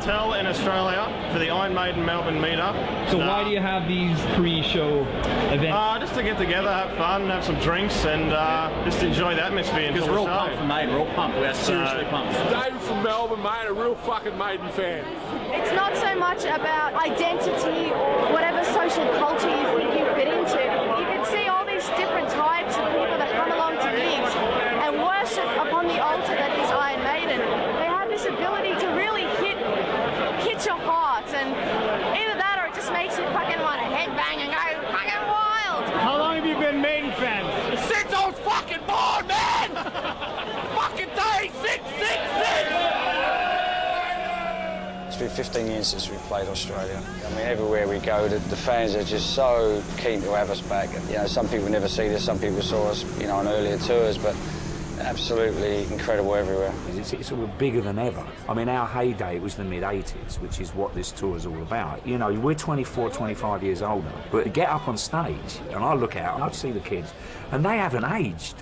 hotel in Australia for the Iron Maiden Melbourne meetup. So why do you have these pre-show events? Just to get together, have fun, have some drinks, and just enjoy the atmosphere. Because we're all pumped for Maiden, we're all pumped. We are seriously pumped. David from Melbourne, mate, a real fucking Maiden fan. It's not so much about identity or whatever social culture you think you fit into. You can see all these different types of people that come along to gigs and worship upon the altar that is Iron Maiden. They have this ability to really hit your heart, and either that or it just makes you fucking want to headbang and go fucking wild. How long have you been Maiden fans? Since I was fucking born, man! Fucking day, 666! It's been 15 years since we played Australia. I mean, everywhere we go, the fans are just so keen to have us back. You know, some people never see this, some people saw us, you know, on earlier tours, but absolutely incredible everywhere. It's all bigger than ever. I mean, our heyday was the mid-80s, which is what this tour is all about. You know, we're 24, 25 years older, but to get up on stage, and I look out, and I see the kids, and they haven't aged.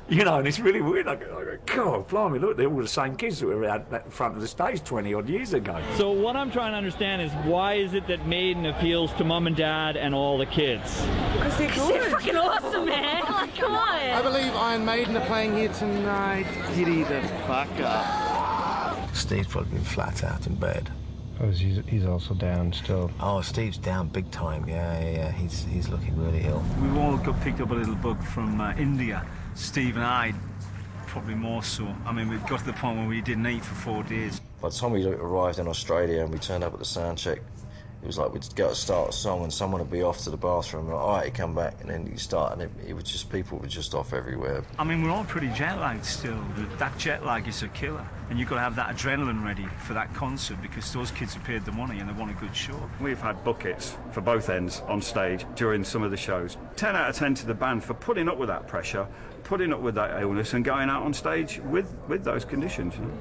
You know, and it's really weird. I go, God, blimey, look, they're all the same kids that were out at the front of the stage 20-odd years ago. So what I'm trying to understand is why is it that Maiden appeals to mum and dad and all the kids? Because they're good. They're fucking awesome, man. Like, come on. I believe Iron Maiden are playing here tonight. Giddy the fuck up. Steve's probably been flat out in bed. Oh, he's also down still. Oh, Steve's down big time. Yeah. He's looking really ill. We've all got picked up a little bug from India. Steve and I, probably more so. I mean, we've got to the point where we didn't eat for 4 days. By the time we arrived in Australia and we turned up at the sound check, it was like we'd go to start a song and someone would be off to the bathroom, and like, all right, you come back, and then you start, and it was just, people were just off everywhere. I mean, we're all pretty jet-lagged still. That jet lag is a killer, and you've got to have that adrenaline ready for that concert because those kids have paid the money and they want a good show. We've had buckets for both ends on stage during some of the shows. 10 out of 10 to the band for putting up with that pressure, putting up with that illness, and going out on stage with those conditions. You know?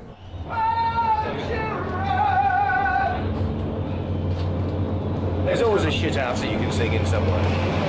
There's always a shit house that you can sing in somewhere.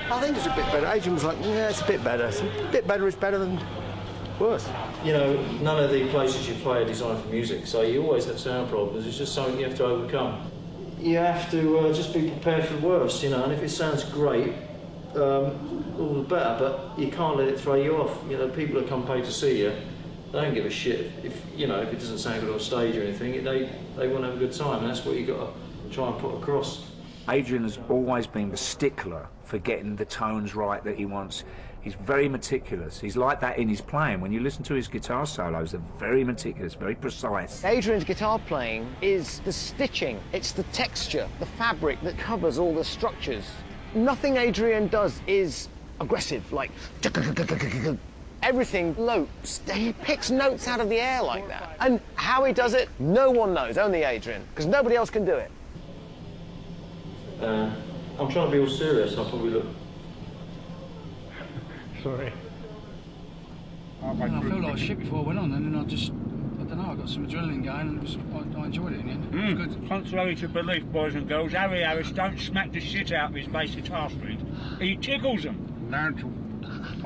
I think it's a bit better. Adrian was like, yeah, it's a bit better. It's a bit better is better than worse. You know, none of the places you play are designed for music, so you always have sound problems. It's just something you have to overcome. You have to just be prepared for the worst, you know, and if it sounds great, all the better, but you can't let it throw you off. You know, people that come pay to see you, They don't give a shit if you know, if it doesn't sound good on stage or anything. They want to have a good time, and that's what you got to try and put across. Adrian has always been the stickler for getting the tones right that he wants. He's very meticulous. He's like that in his playing. When you listen to his guitar solos, they're very meticulous, very precise. Adrian's guitar playing is the stitching, it's the texture, the fabric that covers all the structures. Nothing Adrian does is aggressive, like everything lopes. He picks notes out of the air like that. And how he does it, no one knows, only Adrian, because nobody else can do it. I'm trying to be all serious, I'll probably look... Sorry. I felt like shit before I went on, and then I don't know, I got some adrenaline going, and I enjoyed it in the end. It was good. Contrary to belief, boys and girls, Harry Harris don't smack the shit out of his bass guitar strings. He tickles them. Natural.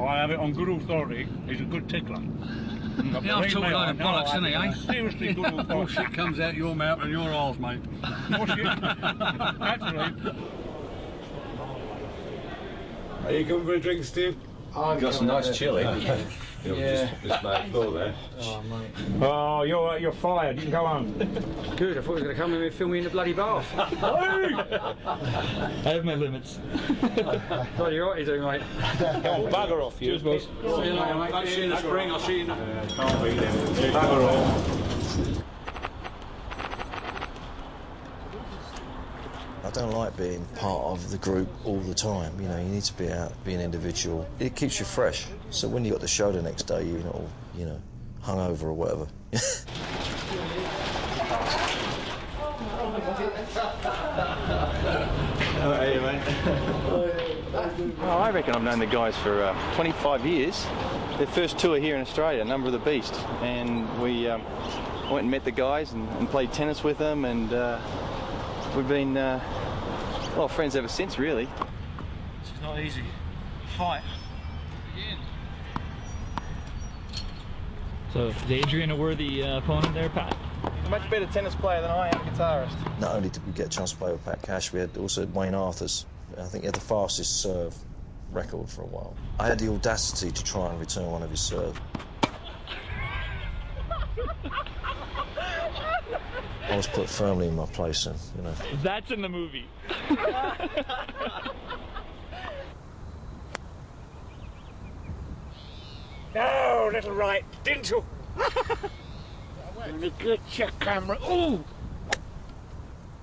I have it on good authority. He's a good tickler. Yeah, I've talked a load of bollocks, isn't he, eh? Seriously good authority. Bullshit comes out your mouth and your arse, mate. Bullshit. Actually. Are you coming for a drink, Steve? I've got some nice chili. Yeah. Just about full there. Oh, mate. Oh, you're fired. You can go home. Good, I thought he was going to come in and film me in the bloody bath. I have my limits. Oh, you're right, you do, mate. Bugger off, you. Cheers, boys. See you later, mate. I'll see you in the spring. I'll see you in the... Can't beat him. Bugger off. I don't like being part of the group all the time. You know, you need to be out, be an individual. It keeps you fresh. So when you got the show the next day, you're not all, you know, hungover or whatever. How are you, mate? Oh, I reckon I've known the guys for 25 years. Their first tour here in Australia, Number of the Beast, and we went and met the guys and played tennis with them, and we've been well, friends ever since, really. This is not easy. Fight. So, is Adrian a worthy opponent there, Pat? He's a much better tennis player than I am guitarist. Not only did we get a chance to play with Pat Cash, we had also Wayne Arthurs. I think he had the fastest serve record for a while. I had the audacity to try and return one of his serves. I was put firmly in my place, and you know. That's in the movie. No, little right, didn't you? Let me get your camera. Ooh!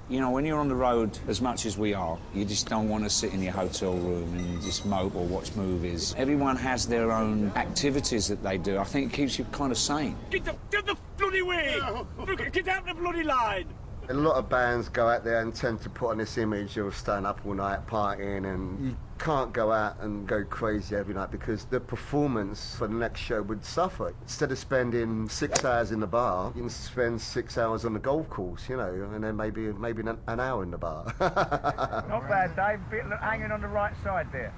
You know, when you're on the road as much as we are, you just don't want to sit in your hotel room and just mope or watch movies. Everyone has their own activities that they do. I think it keeps you kind of sane. Get the bloody way! Get out the bloody line! A lot of bands go out there and tend to put on this image of staying up all night partying, and you can't go out and go crazy every night because the performance for the next show would suffer. Instead of spending 6 hours in the bar, you can spend 6 hours on the golf course, you know, and then maybe an hour in the bar. Not bad, Dave. Bit hanging on the right side there.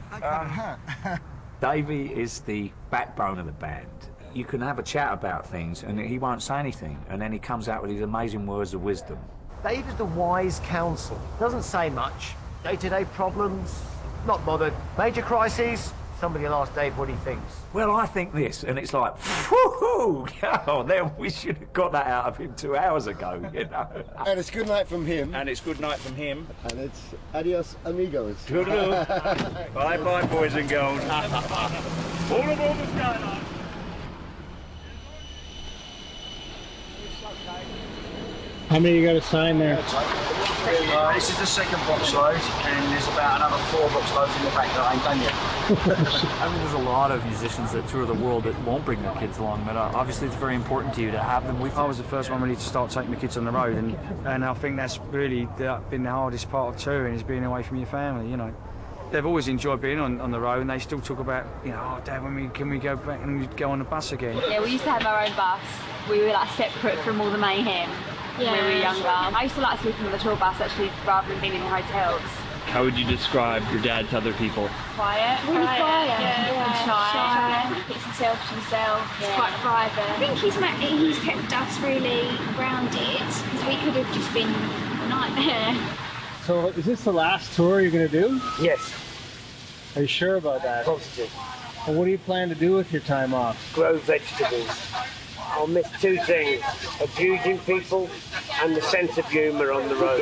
Davey is the backbone of the band. You can have a chat about things and he won't say anything, and then he comes out with these amazing words of wisdom. Dave is the wise counsel. Doesn't say much. Day-to-day problems, not bothered. Major crises, somebody will ask Dave what he thinks. Well, I think this, and it's like, whoo! Oh, then we should have got that out of him 2 hours ago, you know. And it's good night from him. And it's good night from him. And it's adios, amigos. Toodaloo. Bye-bye, boys and girls. All aboard the skyline. How many you got to sign there? This is the second box load, and there's about another 4 box loads in the back that I ain't done yet. I mean, there's a lot of musicians that tour the world that won't bring their kids along, but obviously it's very important to you to have them with you. I was the first one really to start taking my kids on the road, and I think that's really been the hardest part of touring, is being away from your family, you know. They've always enjoyed being on the road, and they still talk about, you know, oh, Dad, can we go back and go on the bus again? Yeah, we used to have our own bus. We were like separate from all the mayhem. When we were younger. I used to like sleeping on the tour bus actually rather than being in the hotels. How would you describe your dad to other people? Quiet. Really quiet. Yeah. Shy. Keeps himself to himself. It's quite private. I think he's kept us really grounded because we could have just been a nightmare. So is this the last tour you're going to do? Yes. Are you sure about that? Positive. And what do you plan to do with your time off? Grow vegetables. I'll miss two things, abusing people and the sense of humour on the road.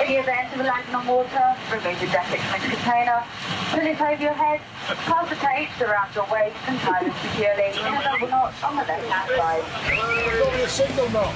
In the event of a landing on water, remove the jacket from its container, pull it over your head, pass the tapes around your waist and tie them securely in a double knot on the left-hand side. Signal knot.